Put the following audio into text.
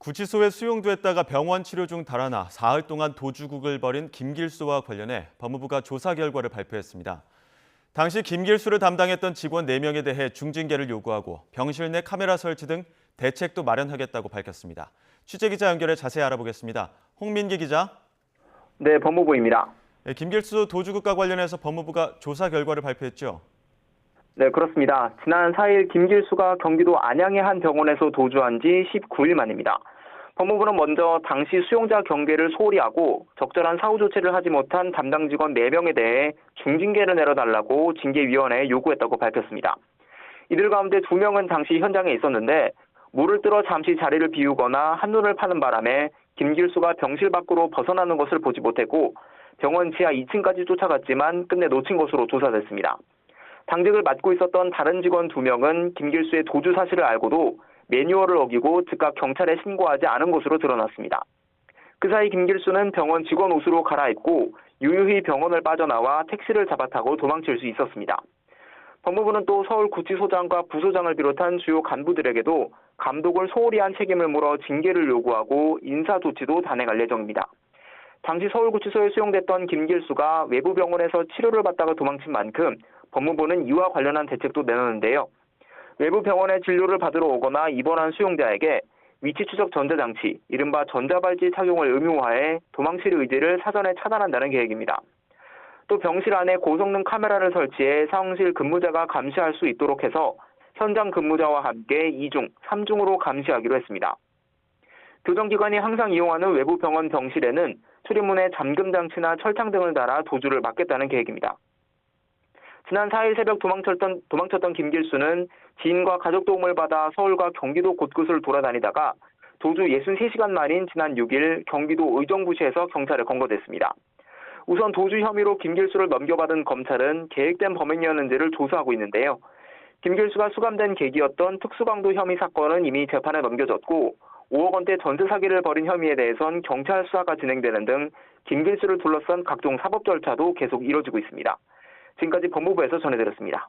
구치소에 수용됐다가 병원 치료 중 달아나 사흘 동안 도주국을 벌인 김길수와 관련해 법무부가 조사 결과를 발표했습니다. 당시 김길수를 담당했던 직원 4명에 대해 중징계를 요구하고 병실 내 카메라 설치 등 대책도 마련하겠다고 밝혔습니다. 취재기자 연결해 자세히 알아보겠습니다. 홍민기 기자. 네, 법무부입니다. 김길수 도주국과 관련해서 법무부가 조사 결과를 발표했죠. 네, 그렇습니다. 지난 4일 김길수가 경기도 안양의 한 병원에서 도주한 지 19일 만입니다. 법무부는 먼저 당시 수용자 경계를 소홀히 하고 적절한 사후 조치를 하지 못한 담당 직원 4명에 대해 중징계를 내려달라고 징계위원회에 요구했다고 밝혔습니다. 이들 가운데 2명은 당시 현장에 있었는데 물을 들어 잠시 자리를 비우거나 한눈을 파는 바람에 김길수가 병실 밖으로 벗어나는 것을 보지 못했고 병원 지하 2층까지 쫓아갔지만 끝내 놓친 것으로 조사됐습니다. 당직을 맡고 있었던 다른 직원 2명은 김길수의 도주 사실을 알고도 매뉴얼을 어기고 즉각 경찰에 신고하지 않은 것으로 드러났습니다. 그 사이 김길수는 병원 직원 옷으로 갈아입고 유유히 병원을 빠져나와 택시를 잡아타고 도망칠 수 있었습니다. 법무부는 또 서울구치소장과 부소장을 비롯한 주요 간부들에게도 감독을 소홀히 한 책임을 물어 징계를 요구하고 인사조치도 단행할 예정입니다. 당시 서울구치소에 수용됐던 김길수가 외부 병원에서 치료를 받다가 도망친 만큼 법무부는 이와 관련한 대책도 내놓는데요. 외부 병원에 진료를 받으러 오거나 입원한 수용자에게 위치 추적 전자장치, 이른바 전자발찌 착용을 의무화해 도망칠 의지를 사전에 차단한다는 계획입니다. 또 병실 안에 고성능 카메라를 설치해 상황실 근무자가 감시할 수 있도록 해서 현장 근무자와 함께 2중, 3중으로 감시하기로 했습니다. 교정기관이 항상 이용하는 외부 병원 병실에는 출입문에 잠금장치나 철창 등을 달아 도주를 막겠다는 계획입니다. 지난 4일 새벽 도망쳤던 김길수는 지인과 가족 도움을 받아 서울과 경기도 곳곳을 돌아다니다가 도주 63시간 만인 지난 6일 경기도 의정부시에서 경찰에 검거됐습니다. 우선 도주 혐의로 김길수를 넘겨받은 검찰은 계획된 범행이었는지를 조사하고 있는데요. 김길수가 수감된 계기였던 특수강도 혐의 사건은 이미 재판에 넘겨졌고 5억 원대 전세 사기를 벌인 혐의에 대해선 경찰 수사가 진행되는 등 김길수를 둘러싼 각종 사법 절차도 계속 이뤄지고 있습니다. 지금까지 법무부에서 전해드렸습니다.